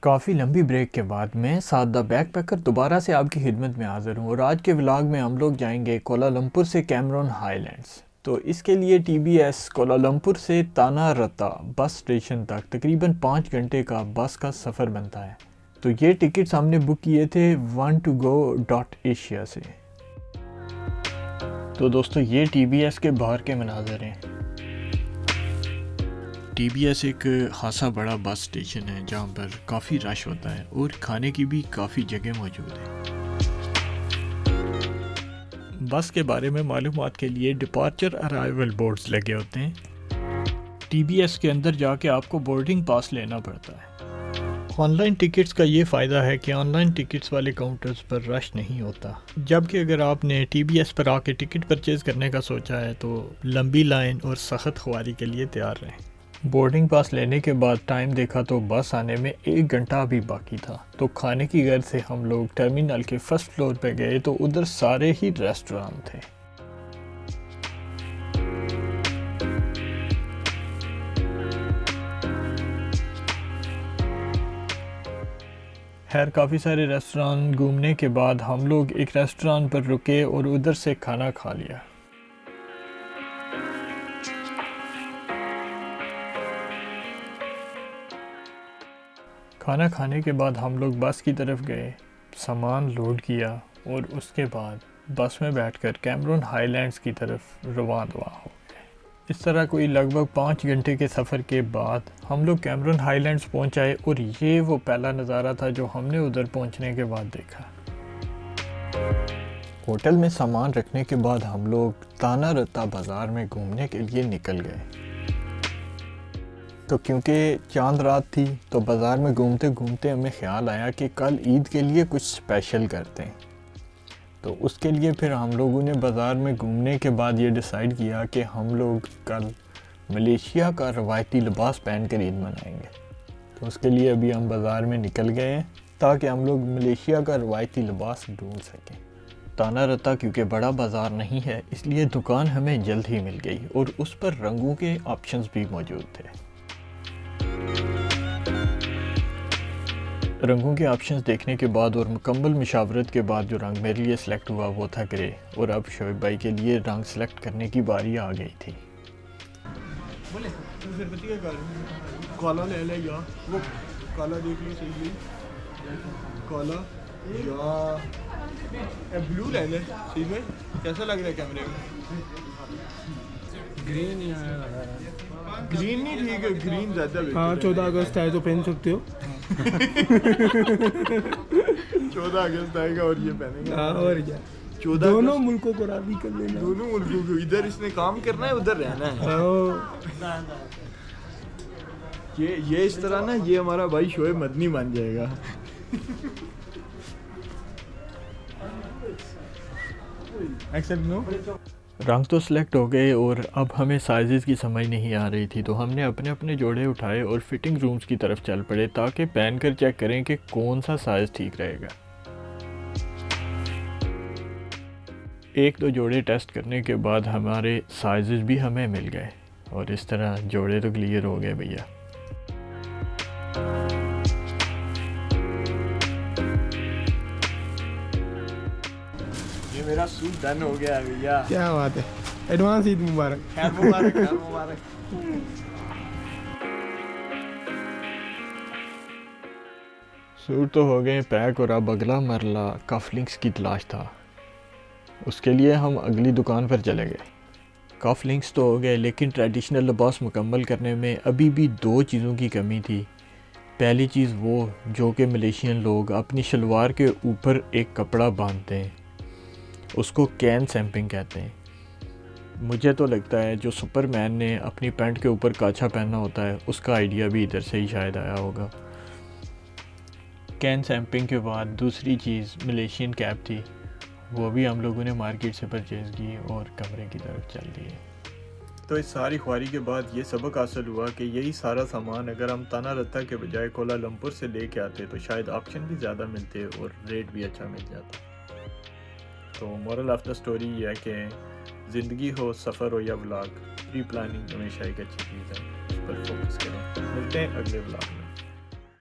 काफ़ी लंबी ब्रेक के बाद मैं साद द बैकपैकर दोबारा से आपकी खिदमत में हाज़िर हूँ और आज के व्लॉग में हम लोग जाएंगे कोलालमपुर से कैमरून हाईलैंड्स। तो इसके लिए टीबीएस कोलालमपुर से ताना रत्ता बस स्टेशन तक तकरीबन 5 घंटे का बस का सफ़र बनता है। तो ये टिकट्स हमने बुक किए थे one2go.asia से। तो दोस्तों ये टीबीएस के बाहर के मनाज़र हैं। टीबीएस एक खासा बड़ा बस स्टेशन है जहाँ पर काफ़ी रश होता है और खाने की भी काफ़ी जगह मौजूद है। बस के बारे में मालूमात के लिए डिपार्चर अराइवल बोर्ड्स लगे होते हैं। टीबीएस के अंदर जाके आपको बोर्डिंग पास लेना पड़ता है। ऑनलाइन टिकट्स का ये फ़ायदा है कि ऑनलाइन टिकट्स वाले काउंटर्स पर रश नहीं होता, जबकि अगर आपने टीबीएस पर आके टिकट परचेज़ करने का सोचा है तो लंबी लाइन और सख्त ख्वारी के लिए तैयार रहें। बोर्डिंग पास लेने के बाद टाइम देखा तो बस आने में 1 घंटा भी बाकी था। तो खाने की गर्ज से हम लोग टर्मिनल के फर्स्ट फ्लोर पे गए तो उधर सारे ही रेस्टोरेंट थे। खैर काफ़ी सारे रेस्टोरेंट घूमने के बाद हम लोग एक रेस्टोरेंट पर रुके और उधर से खाना खा लिया। खाना खाने के बाद हम लोग बस की तरफ गए, सामान लोड किया और उसके बाद बस में बैठकर कैमरून हाईलैंड्स की तरफ रवाना हो गए। इस तरह कोई लगभग 5 घंटे के सफ़र के बाद हम लोग कैमरून हाईलैंड्स पहुंच आए और ये वो पहला नज़ारा था जो हमने उधर पहुंचने के बाद देखा। होटल में सामान रखने के बाद हम लोग ताना रत्ता बाज़ार में घूमने के लिए निकल गए। तो क्योंकि चांद रात थी तो बाज़ार में घूमते घूमते हमें ख्याल आया कि कल ईद के लिए कुछ स्पेशल करते हैं। तो उसके लिए फिर हम लोगों ने बाज़ार में घूमने के बाद ये डिसाइड किया कि हम लोग कल मलेशिया का रवायती लिबास पहन कर ईद मनाएंगे। तो उसके लिए अभी हम बाज़ार में निकल गए हैं ताकि हम लोग मलेशिया का रवायती लिबास ढूंढ सकें। ताना रत्ता क्योंकि बड़ा बाज़ार नहीं है इसलिए दुकान हमें जल्द ही मिल गई और उस पर रंगों के ऑप्शंस भी मौजूद थे। रंगों के ऑप्शंस देखने के बाद और मुकम्मल मुशावरत के बाद जो रंग मेरे लिए सिलेक्ट हुआ वो था ग्रे और अब शोएब भाई के लिए रंग सिलेक्ट करने की बारी आ गई थी। काला ले ले या वो काला देख लो सही काला या ब्लू ले ले सही में कैसा लग रहा है कैमरे में? ग्रीन या ग्रीन नहीं ठीक है, ग्रीन ज़्यादा बेहतर हाँ है। 14 अगस्त है तो पहन सकते हो। 14 अगस्त आएगा और ये पहनेंगे। हाँ और क्या, 14 दोनों मुल्कों को राज़ी कर लेना। दोनों मुल्कों को, इधर इसने काम करना है उधर रहना है। हाँ, ये इस तरह ना ये हमारा भाई शोएब मदनी बन जाएगा। Accept no. रंग तो सिलेक्ट हो गए और अब हमें साइज़ की समझ नहीं आ रही थी तो हमने अपने अपने जोड़े उठाए और फिटिंग रूम्स की तरफ चल पड़े ताकि पहन कर चेक करें कि कौन सा साइज़ ठीक रहेगा। एक दो जोड़े टेस्ट करने के बाद हमारे साइज़ भी हमें मिल गए और इस तरह जोड़े तो क्लियर हो गए भैया। ये मेरा सूट डन हो गया है भैया। क्या बात है, एडवांस ईद मुबारक। खैर मुबारक, खैर मुबारक। सूट तो हो गए पैक और अब अगला मरला कफलिंग्स की तलाश था। उसके लिए हम अगली दुकान पर चले गए। कफलिंग्स तो हो गए लेकिन ट्रेडिशनल लिबास मुकम्मल करने में अभी भी 2 चीज़ों की कमी थी। पहली चीज़ वो जो कि मलेशियन लोग अपनी शलवार के ऊपर एक कपड़ा बांधते हैं, उसको कैन सैम्पिंग कहते हैं। मुझे तो लगता है जो सुपरमैन ने अपनी पैंट के ऊपर काछा पहना होता है उसका आइडिया भी इधर से ही शायद आया होगा। कैन सैम्पिंग के बाद दूसरी चीज़ मलेशियन कैप थी, वो भी हम लोगों ने मार्केट से परचेज़ की और कमरे की तरफ चल दिए। तो इस सारी ख्वारी के बाद ये सबक हासिल हुआ कि यही सारा सामान अगर हम ताना रत्ता के बजाय कोलालमपुर से लेके आते तो शायद ऑप्शन भी ज़्यादा मिलते और रेट भी अच्छा मिल जाता। तो मोरल ऑफ द स्टोरी ये है कि ज़िंदगी हो, सफ़र हो या व्लॉग, प्री प्लानिंग हमेशा एक अच्छी चीज़ है, उस पर फोकस करें। मिलते हैं अगले व्लॉग में।